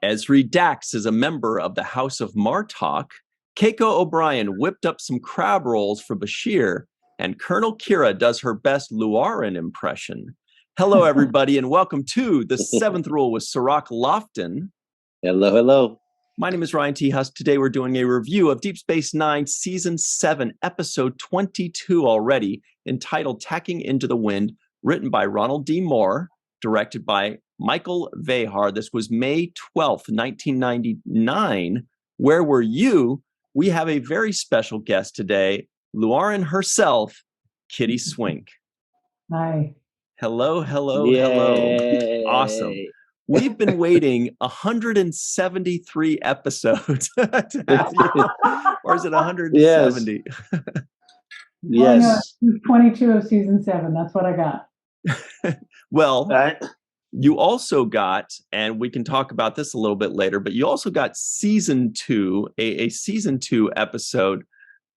Esri Dax is a member of the House of Martok. Keiko O'Brien whipped up some crab rolls for Bashir, and Colonel Kira does her best Luarin impression. Hello, everybody, and welcome to The Seventh Rule with Sirach Lofton. Hello, hello. My name is Ryan T. Huss. Today we're doing a review of Deep Space Nine, Season 7, Episode 22 already, entitled Tacking into the Wind, written by Ronald D. Moore, directed by Michael Vehar. This was May 12th, 1999. Where were you? We have a very special guest today, Luarin herself, Kitty SWINK. Hi. Hello, hello, Yay. hello. Awesome. We've been waiting 173 episodes to have you. Or is it 170? Yes. Oh, no, 22 of season 7. That's what I got. Well, you also got, and we can talk about this a little bit later, but you also got season 2, a season 2 episode.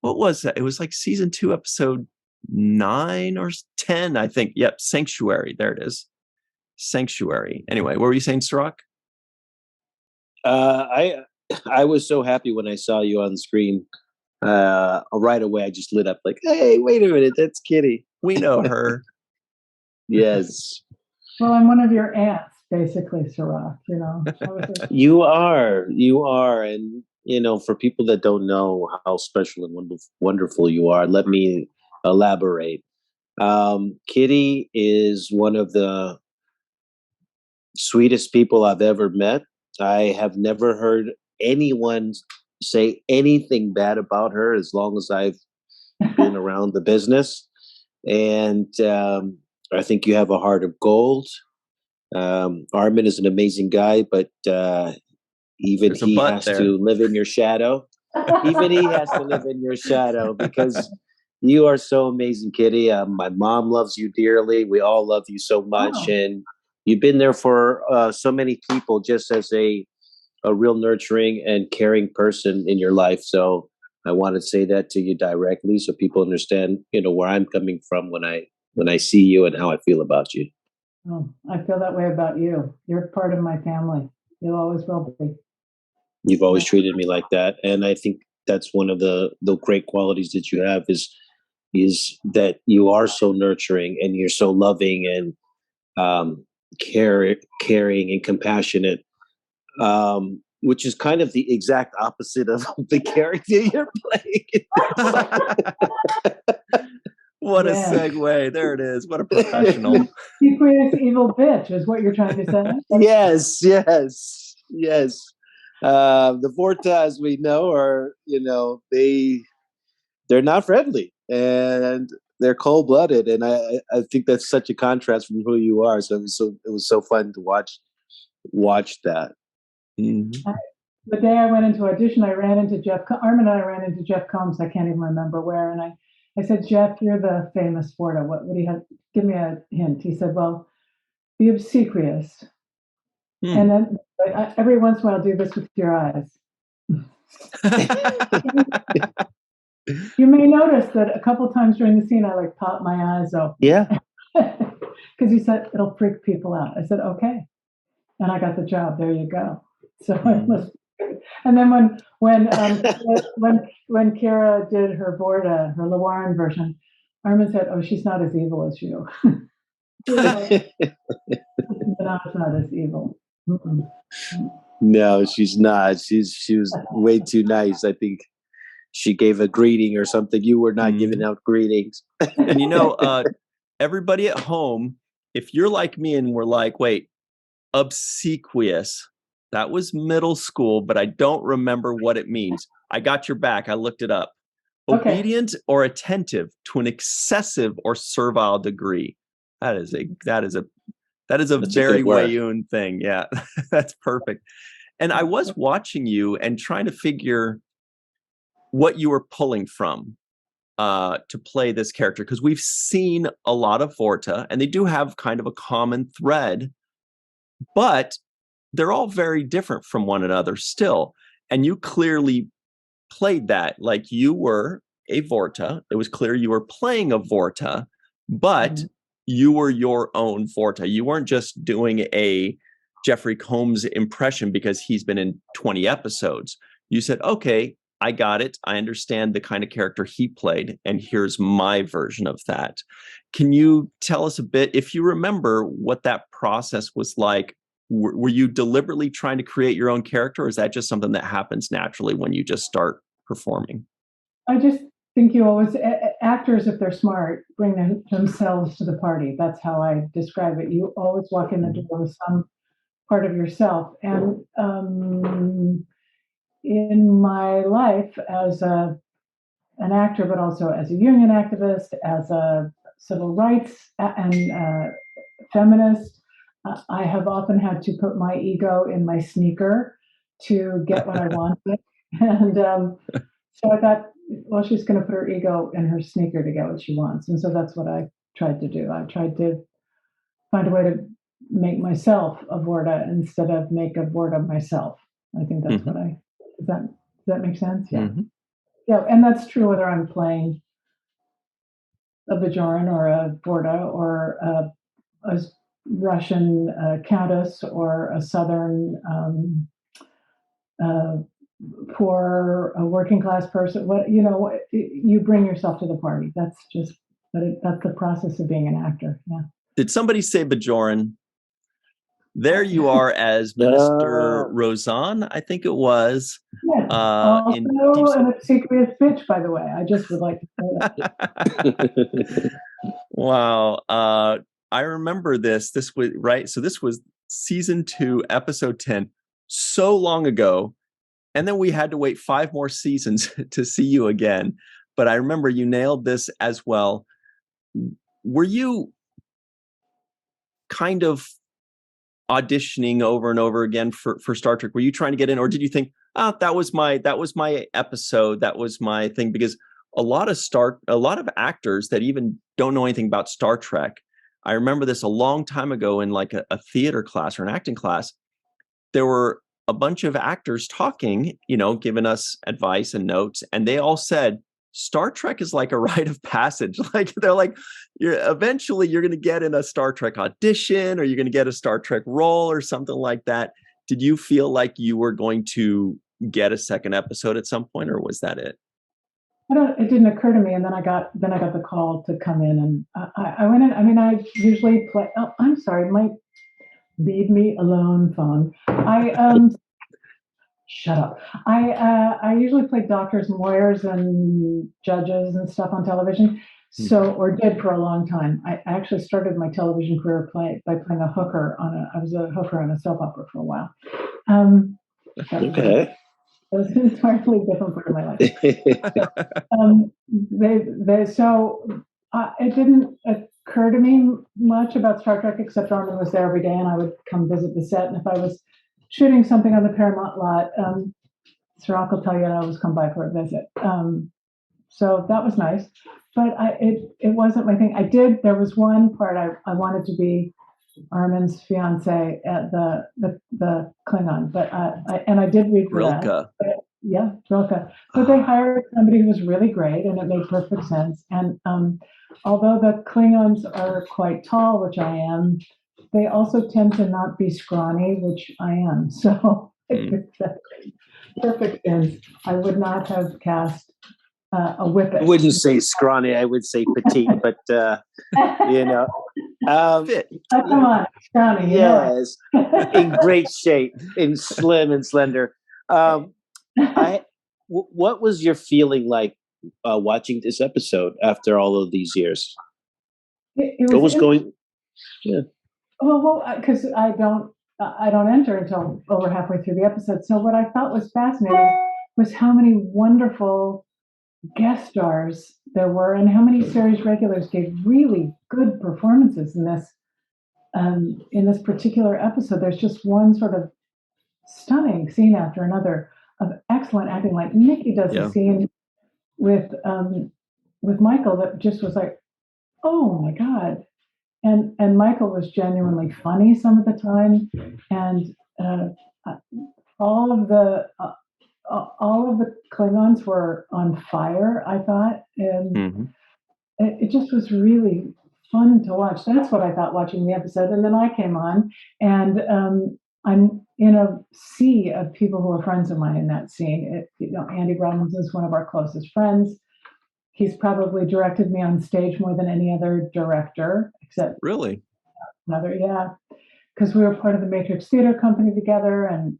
What was that? It was like season 2, episode 9 or 10, I think. Yep, Sanctuary. There it is. Sanctuary. Anyway, what were you saying, Sirach? I was so happy when I saw you on the screen. Right away, I just lit up like, hey, wait a minute, that's Kitty. We know her. Yes. Well, I'm one of your aunts, basically, Sirach, You are. And, for people that don't know how special and wonderful you are, let me elaborate. Kitty is one of the sweetest people I've ever met. I have never heard anyone say anything bad about her as long as I've been around the business. And I think you have a heart of gold. Armin is an amazing guy, but even he has to live in your shadow. Even he has to live in your shadow because you are so amazing, Kitty. My mom loves you dearly. We all love you so much. Oh. And you've been there for so many people just as a real nurturing and caring person in your life. So I want to say that to you directly so people understand, where I'm coming from when I see you and how I feel about you. Oh, I feel that way about you. You're part of my family. You always will be. You've always treated me like that. And I think that's one of the great qualities that you have is that you are so nurturing and you're so loving and caring and compassionate, which is kind of the exact opposite of the character you're playing. What a segue. There it is. What a professional. Secret evil bitch is what you're trying to say? Yes. The Vorta, as we know, are, they're not friendly and they're cold-blooded. And I think that's such a contrast from who you are. So it was so fun to watch that. Mm-hmm. The day I went into audition, Armin and I ran into Jeff Combs. I can't even remember where. And I said, Jeff, you're the famous Vorta. What do you have? Give me a hint. He said, well, be obsequious. And then every once in a while, do this with your eyes. You may notice that a couple times during the scene, I pop my eyes open. Yeah. Because he said, it'll freak people out. I said, okay. And I got the job. There you go. So it was. And then when Kira did her Vorta, her Luarin version, Armin said, "Oh, she's not as evil as you." No, it's not as evil. Mm-mm. No, she's not. She was way too nice. I think she gave a greeting or something. You were not giving out greetings. And everybody at home, if you're like me and we're like, wait, obsequious. That was middle school, but I don't remember what it means. I got your back. I looked it up. Okay. Obedient or attentive to an excessive or servile degree. That is a That's very Wayun thing. Yeah, that's perfect. And I was watching you and trying to figure what you were pulling from to play this character, because we've seen a lot of Vorta and they do have kind of a common thread, but they're all very different from one another still. And you clearly played that like you were a Vorta. It was clear you were playing a Vorta, but you were your own Vorta. You weren't just doing a Jeffrey Combs' impression because he's been in 20 episodes. You said, okay, I got it. I understand the kind of character he played, and here's my version of that. Can you tell us a bit, if you remember, what that process was like? Were you deliberately trying to create your own character, or is that just something that happens naturally when you just start performing? I just think you always, actors, if they're smart, bring themselves to the party. That's how I describe it. You always walk in the door with some part of yourself. And in my life as an actor, but also as a union activist, as a civil rights and feminist, I have often had to put my ego in my sneaker to get what I wanted. And so I thought, well, she's going to put her ego in her sneaker to get what she wants. And so that's what I tried to do. I tried to find a way to make myself a Vorta instead of make a Vorta myself. I think that's what does that make sense? Yeah. Yeah. And that's true whether I'm playing a Bajoran or a Vorta or a Russian countess or a Southern poor working class person. You bring yourself to the party. That's the process of being an actor. Yeah. Did somebody say Bajoran? There you are as Minister Roseanne, I think it was. Yeah. Also, an obsequious bitch, by the way. I just would like to say that. Wow. I remember this. This was right. So this was season 2, episode 10, so long ago. And then we had to wait 5 more seasons to see you again. But I remember you nailed this as well. Were you kind of auditioning over and over again for Star Trek? Were you trying to get in, or did you think, that was my episode, that was my thing? Because a lot of actors that even don't know anything about Star Trek, I remember this a long time ago in like a theater class or an acting class, there were a bunch of actors talking, giving us advice and notes, and they all said, Star Trek is like a rite of passage. Like they're like, eventually you're going to get in a Star Trek audition, or you're going to get a Star Trek role or something like that. Did you feel like you were going to get a second episode at some point, or was that it? It didn't occur to me, and then I got the call to come in, and I went in. I mean, I usually play. Oh, I'm sorry, my leave me alone phone. Shut up. I usually play doctors and lawyers and judges and stuff on television. So, or did for a long time. I actually started my television career by playing a hooker I was a hooker on a soap opera for a while. Okay. It was an entirely different part of my life. It didn't occur to me much about Star Trek, except Armin was there every day, and I would come visit the set. And if I was shooting something on the Paramount lot, Sirach will tell you, I always come by for a visit. So that was nice, but it wasn't my thing. There was one part I wanted to be Armin's fiance at the Klingon, but I did read for Rilke. that. Yeah, Rilke. But they hired somebody who was really great, and it made perfect sense. And although the Klingons are quite tall, which I am, they also tend to not be scrawny, which I am. So perfect sense. I would not have cast a whippet. I wouldn't say scrawny. I would say petite, but fit. Come on, scrawny. Yes, in great shape, in slim and slender. What was your feeling like watching this episode after all of these years? What was going? Yeah. Well, because I don't enter until over halfway through the episode. So what I thought was fascinating was how many wonderful guest stars there were, and how many series regulars gave really good performances in this particular episode. There's just one sort of stunning scene after another of excellent acting. Like Nikki does a scene with Michael that just was like, oh my God. And Michael was genuinely funny some of the time, and all of the Klingons were on fire, I thought, and it just was really fun to watch. That's what I thought watching the episode. And then I came on, and I'm in a sea of people who are friends of mine in that scene. Andy Robbins is one of our closest friends. He's probably directed me on stage more than any other director, except really another, yeah, because we were part of the Matrix Theater Company together, and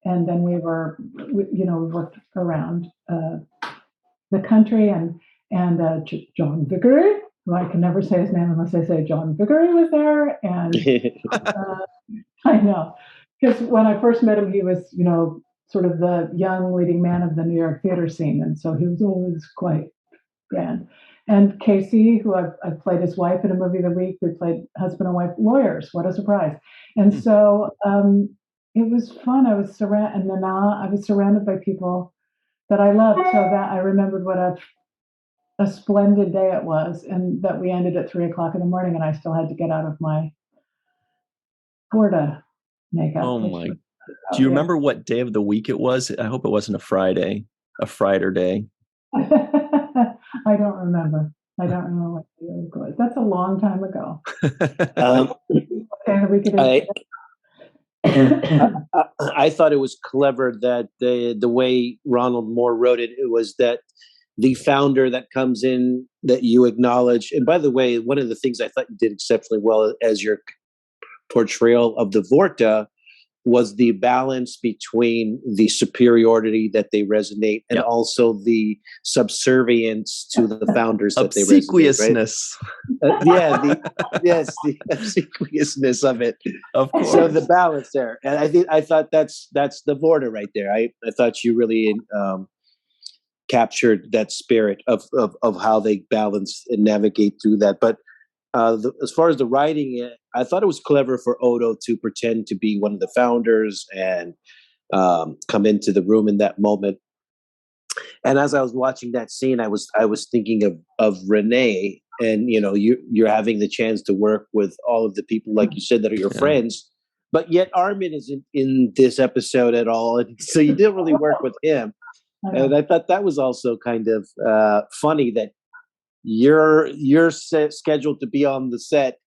then we worked around the country, and John Vickery, who I can never say his name unless I say John Vickery, was there, and I know, because when I first met him, he was sort of the young leading man of the New York theater scene, and so he was always quite grand. And Casey, who I played his wife in a movie of the week, we played husband and wife lawyers. What a surprise! And so it was fun. I was surrounded by people that I loved, so that I remembered what a splendid day it was, and that we ended at 3:00 in the morning, and I still had to get out of my Vorta makeup. Oh my! Do you remember what day of the week it was? I hope it wasn't a Friday, a Friday day. I don't remember. I don't remember what day it was. That's a long time ago. I thought it was clever that the way Ronald Moore wrote it, it was that the founder that comes in that you acknowledge. And by the way, one of the things I thought you did exceptionally well as your portrayal of the Vorta was the balance between the superiority that they resonate and also the subservience to the founders that they obsequiousness. Right? The obsequiousness of it. Of course. So the balance there, and I thought that's the Vorta right there. I thought you really captured that spirit of how they balance and navigate through that. But as far as the writing, I thought it was clever for Odo to pretend to be one of the founders and come into the room in that moment. And as I was watching that scene, I was thinking of Renee, and you're having the chance to work with all of the people, like you said, that are your friends, but yet Armin isn't in this episode at all, and so you didn't really work with him. And I thought that was also kind of funny that you're scheduled to be on the set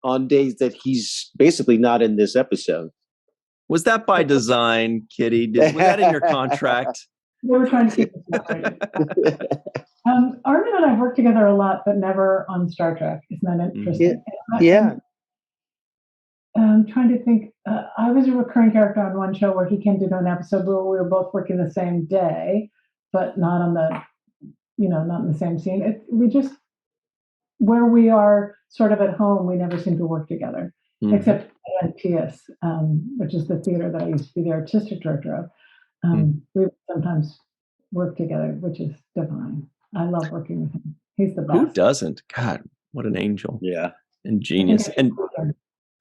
on days that he's basically not in this episode. Was that by design, Kitty? Was that in your contract? We were trying to keep it separated. Armin and I worked together a lot, but never on Star Trek. Isn't that interesting? Yeah. I'm trying to think. I was a recurring character on one show where he came to do an episode where we were both working the same day, but not on the not in the same scene. We just, where we are sort of at home, we never seem to work together, except at PS, which is the theater that I used to be the artistic director of. We sometimes work together, which is divine. I love working with him. He's the best. Who doesn't? God, what an angel. Yeah. And genius. And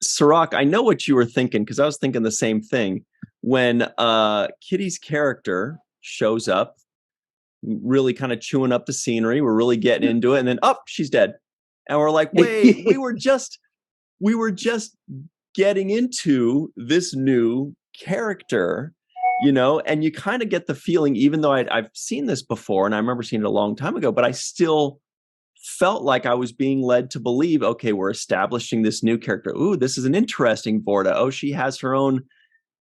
Sirach, I know what you were thinking, because I was thinking the same thing. When Kitty's character shows up, really kind of chewing up the scenery, we're really getting into it, and then she's dead, and we're like, wait, we were just getting into this new character, and you kind of get the feeling, even though I've seen this before and I remember seeing it a long time ago, but I still felt like I was being led to believe, okay, we're establishing this new character. Ooh, this is an interesting Vorta. Oh, she has her own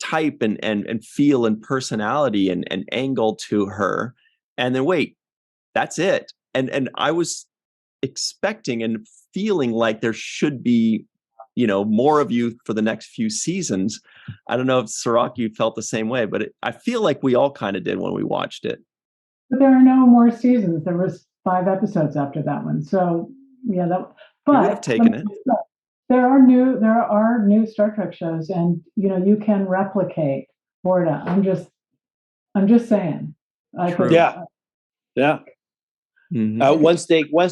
type and feel and personality and angle to her. And then wait, that's it. And I was expecting and feeling like there should be, more of you for the next few seasons. I don't know if Sirach, you felt the same way, but I feel like we all kind of did when we watched it. But there are no more seasons. There was 5 episodes after that one. So yeah, but you would have taken it. There are new Star Trek shows, and you can replicate Vorta. I'm just saying. Yeah. Mm-hmm. Once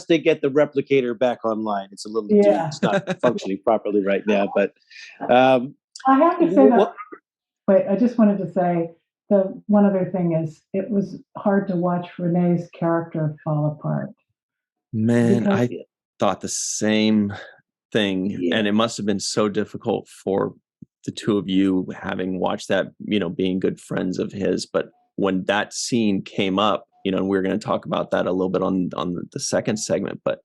they get the replicator back online, it's a little it's not functioning properly right now. But I have to say that. Wait, I just wanted to say the one other thing is it was hard to watch Renee's character fall apart. Man, I thought the same thing, and it must have been so difficult for the two of you, having watched that, being good friends of his. But when that scene came up, and we're going to talk about that a little bit on the second segment, but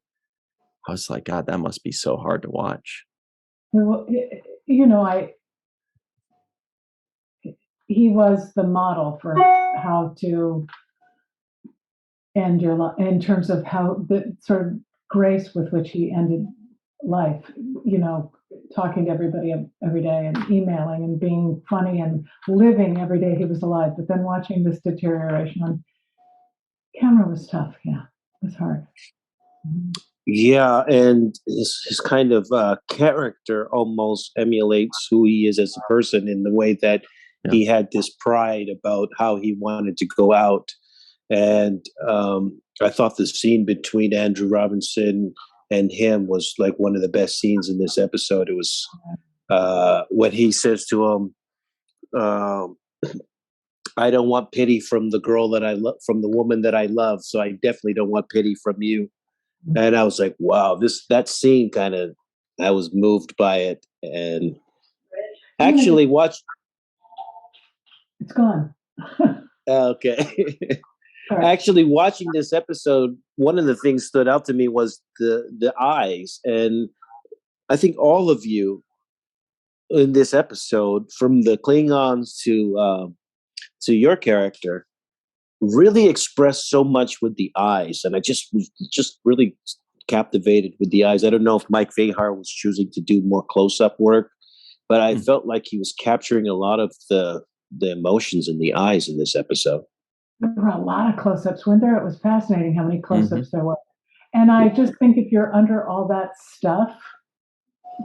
I was like, God, that must be so hard to watch. Well, he was the model for how to end your life, in terms of how the sort of grace with which he ended life, talking to everybody every day and emailing and being funny and living every day he was alive. But then watching this deterioration on camera was tough. Yeah, it was hard. Mm-hmm. Yeah, and his kind of character almost emulates who he is as a person, in the way that he had this pride about how he wanted to go out. And I thought the scene between Andrew Robinson and him was like one of the best scenes in this episode. It was when he says to him, I don't want pity from the girl that I love, from the woman that I love, so I definitely don't want pity from you. And I was like, wow, that scene I was moved by it. And actually watched. It's gone. Okay. Actually, watching this episode, one of the things stood out to me was the eyes. And I think all of you in this episode, from the Klingons to your character, really expressed so much with the eyes. And I was really captivated with the eyes. I don't know if Mike Vehar was choosing to do more close-up work, but I felt like he was capturing a lot of the emotions in the eyes in this episode. There were a lot of close-ups, weren't there? It was fascinating how many close-ups there were. And I just think if you're under all that stuff,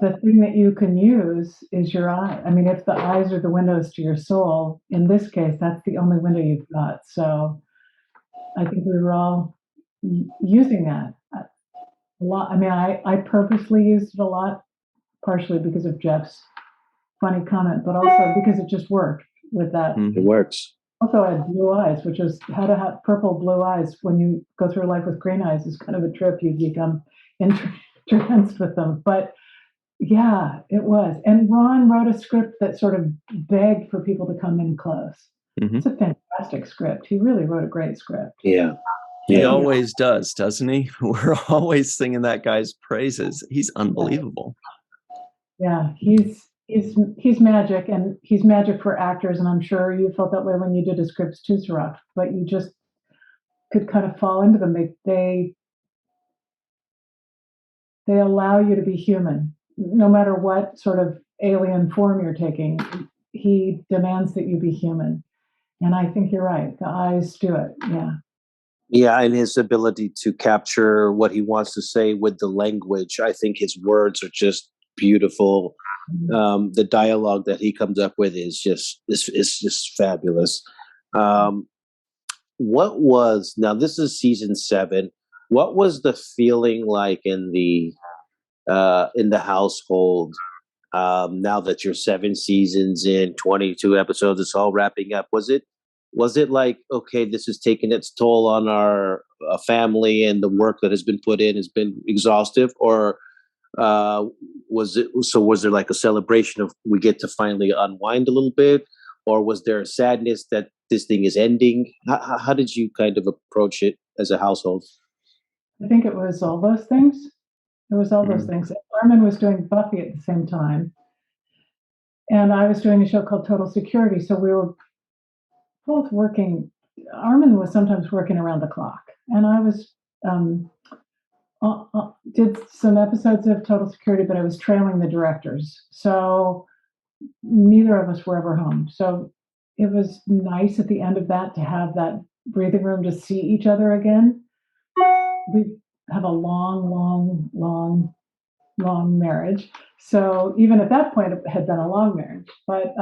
the thing that you can use is your eye. I mean, if the eyes are the windows to your soul, in this case, that's the only window you've got. So I think we were all using that a lot. I mean, I purposely used it a lot, partially because of Jeff's funny comment, but also because it just worked with that. It works. Also, I had blue eyes, which is how to have purple blue eyes when you go through life with green eyes is kind of a trip. You become entranced with them. But yeah, it was. And Ron wrote a script that sort of begged for people to come in close. It's a fantastic script. He really wrote a great script. Yeah. He always does, doesn't he? We're always singing that guy's praises. He's unbelievable. Yeah, he's magic, and he's magic for actors, and I'm sure you felt that way when you did his scripts too, Saraf. But you just could kind of fall into them. They allow you to be human, no matter what sort of alien form you're taking. He demands that you be human, and I think you're right. The eyes do it. Yeah. Yeah, and his ability to capture what he wants to say with the language. I think his words are just beautiful. The dialogue that he comes up with is just fabulous. What was, now this is season 7. What was the feeling like in the household now that you're 7 seasons in, 22 episodes, it's all wrapping up? Was it like, okay, this is taking its toll on our family, and the work that has been put in has been exhaustive? Or was there like a celebration of we get to finally unwind a little bit? Or was there a sadness that this thing is ending? How did you kind of approach it as a household? I think it was all those things. It was all those things. Armin was doing Buffy at the same time, and I was doing a show called Total Security. So we were both working. Armin was sometimes working around the clock, and I was did some episodes of Total Security, but I was trailing the directors. So neither of us were ever home. So it was nice at the end of that to have that breathing room to see each other again. We have a long marriage. So even at that point, it had been a long marriage. But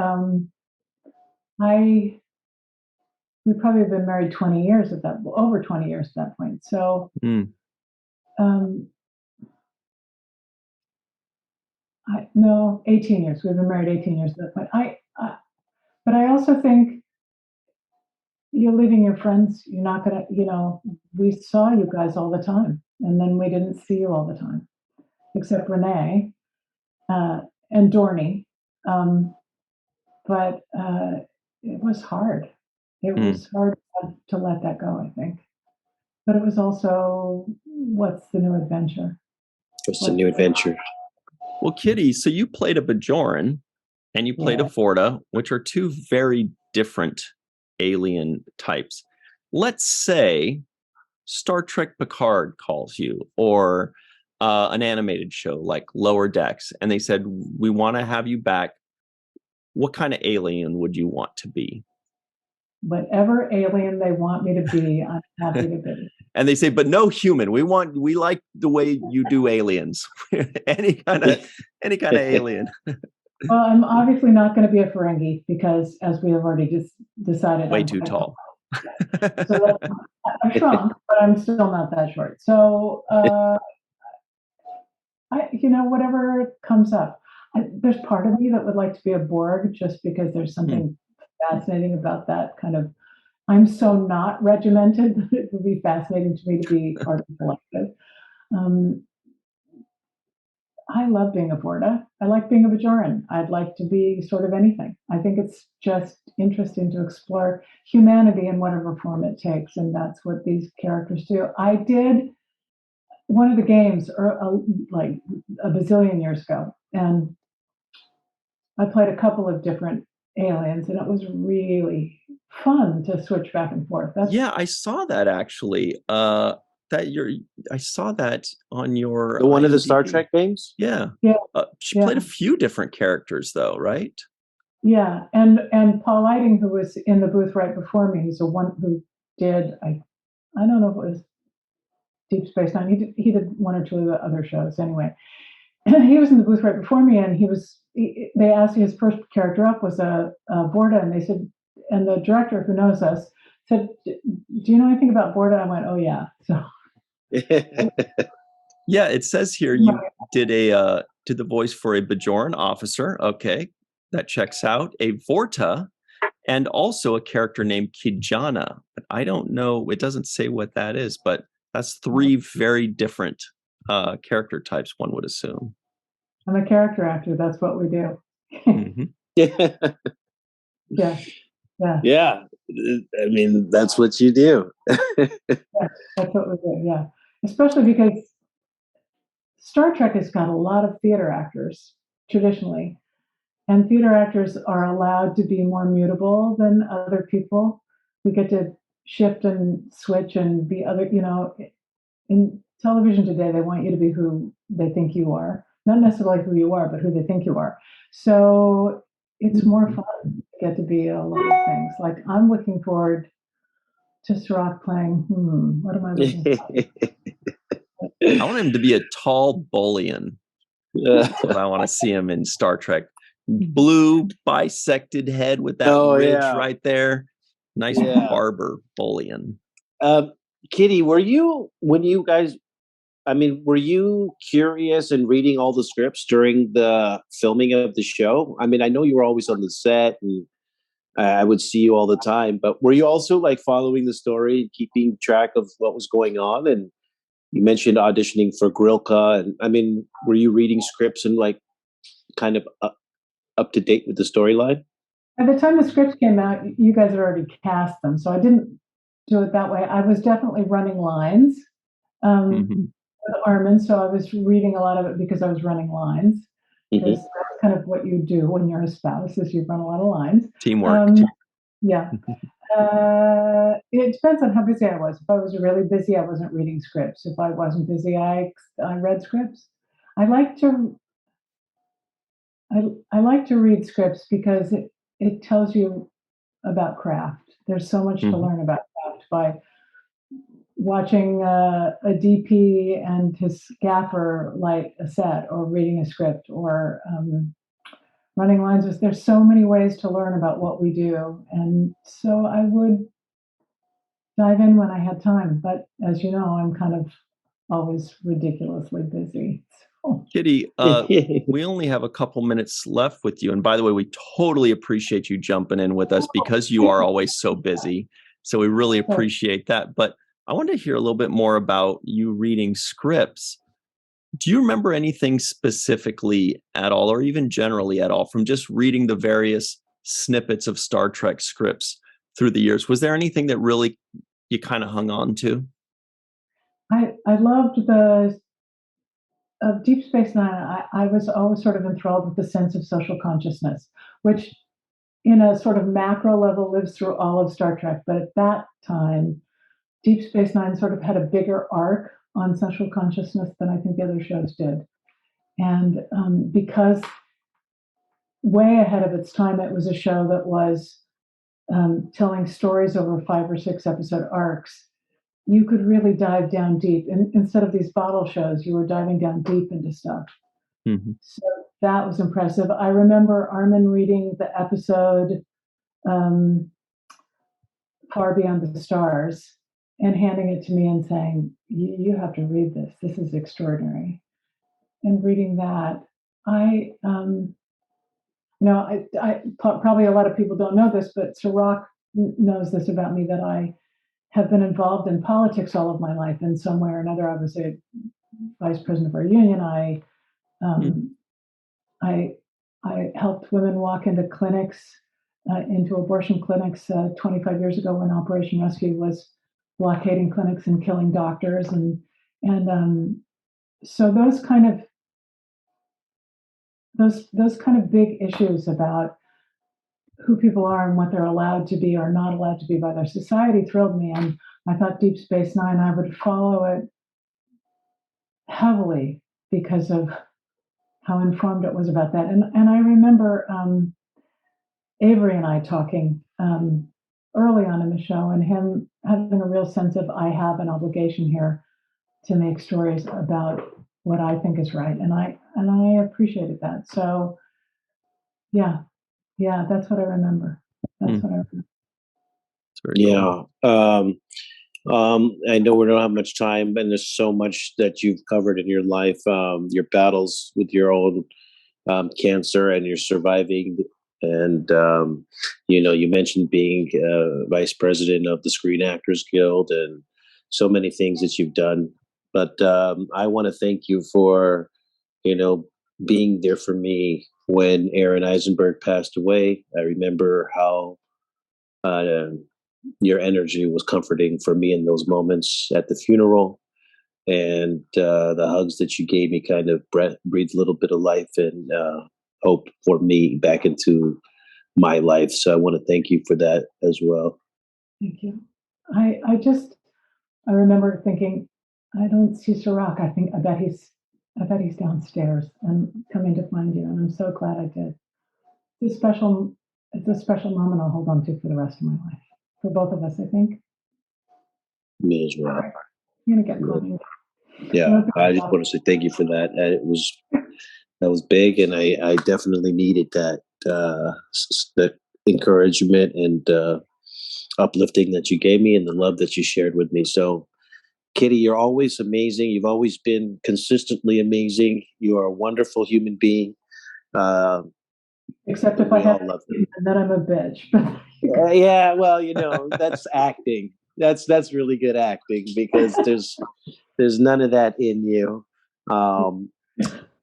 we probably have been married 20 years over 20 years at that point. So, 18 years. We've been married 18 years at that point. But I also think you're leaving your friends. You're not gonna, we saw you guys all the time, and then we didn't see you all the time, except Renee and Dorney. But it was hard. It was hard to let that go, I think. But it was also, what's the new adventure? What's the new adventure? Well, Kitty, so you played a Bajoran and you played a Vorta, which are two very different alien types. Let's say Star Trek Picard calls you, or an animated show like Lower Decks, and they said, we want to have you back. What kind of alien would you want to be? Whatever alien they want me to be, I'm happy to be. And they say, but no human. We like the way you do aliens. any kind of alien. Well, I'm obviously not going to be a Ferengi because, as we have already just decided, way too tall. So I'm shrunk, but I'm still not that short. So, whatever comes up. There's part of me that would like to be a Borg, just because there's something fascinating about that kind of. I'm so not regimented that it would be fascinating to me to be part of the collective. I love being a Vorta. I like being a Bajoran. I'd like to be sort of anything. I think it's just interesting to explore humanity in whatever form it takes, and that's what these characters do. I did one of the games like a bazillion years ago, and I played a couple of different aliens, and it was really fun to switch back and forth. Yeah, I saw that actually. I saw that on your one of the Star Trek games. Yeah, yeah. She played a few different characters, though, right? Yeah, and Paul Lighting, who was in the booth right before me, he's the one who did I don't know if it was Deep Space Nine. He did one or two of the other shows anyway. He was in the booth right before me, and they asked his first character up was a Vorta, and they said, and the director who knows us said, "Do you know anything about Vorta?" I went, "Oh yeah." So yeah, it says here you did the voice for a Bajoran officer. Okay, that checks out. A Vorta, and also a character named Kijana. But I don't know. It doesn't say what that is, but that's three very different character types, one would assume. I'm a character actor. That's what we do. Mm-hmm. Yeah. I mean, that's what you do. Yeah, that's what we do. Yeah, especially because Star Trek has got a lot of theater actors traditionally, and theater actors are allowed to be more mutable than other people. We get to shift and switch and be other. In television today, they want you to be who they think you are, not necessarily who you are, but who they think you are. So it's more fun to get to be a lot of things. Like, I'm looking forward to Sirach playing. What am I looking for? I want him to be a tall Bolian. That's what I want to see him in Star Trek. Blue bisected head with that ridge right there. Nice barber Bolian. Kitty, were you curious and reading all the scripts during the filming of the show? I mean, I know you were always on the set and I would see you all the time, but were you also like following the story, keeping track of what was going on? And you mentioned auditioning for Grilka, and I mean, were you reading scripts and like kind of up to date with the storyline? By the time the scripts came out, you guys had already cast them, so I didn't do it that way. I was definitely running lines with Armin, so I was reading a lot of it because I was running lines. Because that's kind of what you do when you're a spouse, is you run a lot of lines. Teamwork. Yeah. It depends on how busy I was. If I was really busy, I wasn't reading scripts. If I wasn't busy, I read scripts. I like to read scripts because it tells you about craft. There's so much to learn about craft by watching a DP and his gaffer light a set, or reading a script, or running lines. There's so many ways to learn about what we do, and so I would dive in when I had time. But as you know, I'm kind of always ridiculously busy. So. Kitty, we only have a couple minutes left with you. And by the way, we totally appreciate you jumping in with us because you are always so busy. So we really appreciate that. But I want to hear a little bit more about you reading scripts. Do you remember anything specifically at all, or even generally at all, from just reading the various snippets of Star Trek scripts through the years? Was there anything that really you kind of hung on to? I loved Deep Space Nine. I was always sort of enthralled with the sense of social consciousness, which in a sort of macro level, lives through all of Star Trek. But at that time, Deep Space Nine sort of had a bigger arc on social consciousness than I think the other shows did. And because way ahead of its time, it was a show that was telling stories over 5 or 6 episode arcs. You could really dive down deep. And instead of these bottle shows, you were diving down deep into stuff. Mm-hmm. So that was impressive. I remember Armin reading the episode Far Beyond the Stars and handing it to me and saying, you have to read this. This is extraordinary. And reading that, I probably a lot of people don't know this, but Sirach knows this about me, that I have been involved in politics all of my life in some way or another. I was a vice president of our union. I helped women walk into clinics, into abortion clinics 25 years ago when Operation Rescue was blockading clinics and killing doctors. So those kind of big issues about who people are and what they're allowed to be or not allowed to be by their society thrilled me. And I thought Deep Space Nine, I would follow it heavily because of how informed it was about that. And I remember Avery and I talking early on in the show, and him having a real sense of, I have an obligation here to make stories about what I think is right. And I appreciated that. So yeah, that's what I remember. That's what I remember. Yeah. Cool. I know we don't have much time, and there's so much that you've covered in your life, your battles with your own cancer, and you're surviving. And, you mentioned being vice president of the Screen Actors Guild and so many things that you've done. But I want to thank you for, being there for me when Aaron Eisenberg passed away. I remember how your energy was comforting for me in those moments at the funeral, and the hugs that you gave me kind of breathed a little bit of life and hope for me back into my life. So I want to thank you for that as well. Thank you. I remember thinking, I don't see Sirach. I bet he's downstairs and coming to find you. And I'm so glad I did. It's a special moment I'll hold on to for the rest of my life. For both of us, I think. Me as well. I'm gonna get going. Yeah, I just want to say thank you for that. That was big, and I definitely needed that that encouragement and uplifting that you gave me, and the love that you shared with me. So, Kitty, you're always amazing. You've always been consistently amazing. You are a wonderful human being. Except if I have to, and then I'm a bitch. Yeah, well, that's acting. That's really good acting, because there's none of that in you.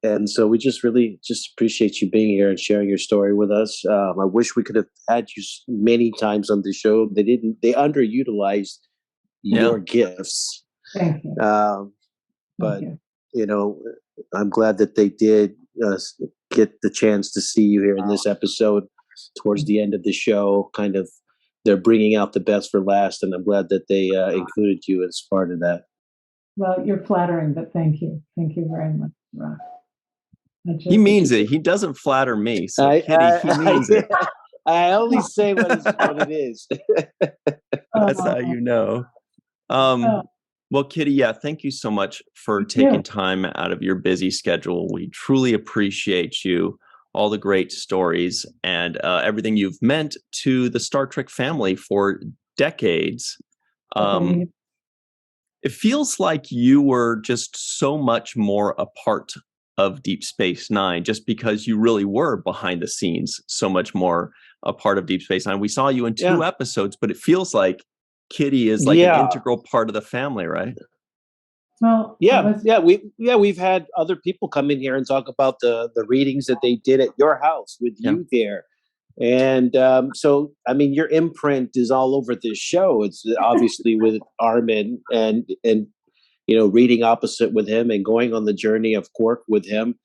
And so we just really appreciate you being here and sharing your story with us. I wish we could have had you many times on the show. They underutilized your gifts. Thank you. But I'm glad that they did get the chance to see you here in this episode towards the end of the show. Kind of, they're bringing out the best for last, and I'm glad that they included you as part of that. Well, you're flattering, but thank you very much, Rock. He means it. He doesn't flatter me. So Kitty, he means it. I only say what it is. That's how you know. Well, Kitty, thank you so much for taking time out of your busy schedule. We truly appreciate you, all the great stories, and everything you've meant to the Star Trek family for decades. It feels like you were just so much more a part of Deep Space Nine, just because you really were behind the scenes, so much more a part of Deep Space Nine. We saw you in 2 episodes, but it feels like Kitty is like an integral part of the family, right? Well, we've had other people come in here and talk about the readings that they did at your house with you there. And so, I mean, your imprint is all over this show. It's obviously with Armin and reading opposite with him and going on the journey of Quark with him.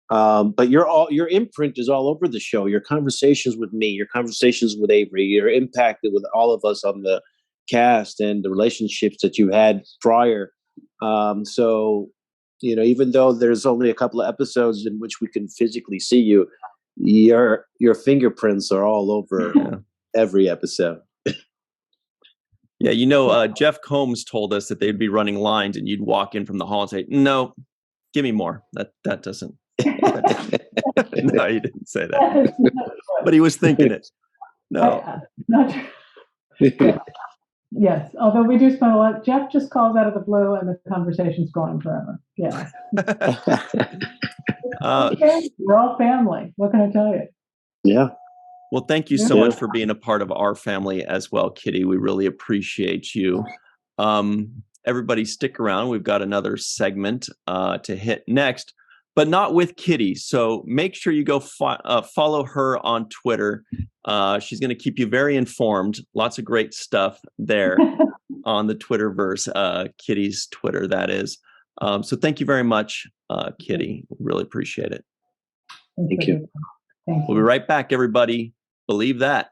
But your imprint is all over the show. Your conversations with me, your conversations with Avery, you're impacted with all of us on the cast and the relationships that you had prior. So, even though there's only a couple of episodes in which we can physically see you, your fingerprints are all over every episode. Yeah, Jeff Combs told us that they'd be running lines and you'd walk in from the hall and say, "No, give me more." That doesn't. No, he didn't say that. But he was thinking it. No. Not true. Yes, although we do spend a lot. Jeff just calls out of the blue and the conversation's going forever. Yeah. We're all family. What can I tell you? Yeah. Well, thank you so much for being a part of our family as well, Kitty. We really appreciate you. Everybody stick around. We've got another segment to hit next, but not with Kitty. So make sure you go follow her on Twitter. She's going to keep you very informed. Lots of great stuff there on the Twitterverse, Kitty's Twitter, that is. So thank you very much, Kitty. Really appreciate it. Thank you. Thank you. We'll be right back, everybody. Believe that.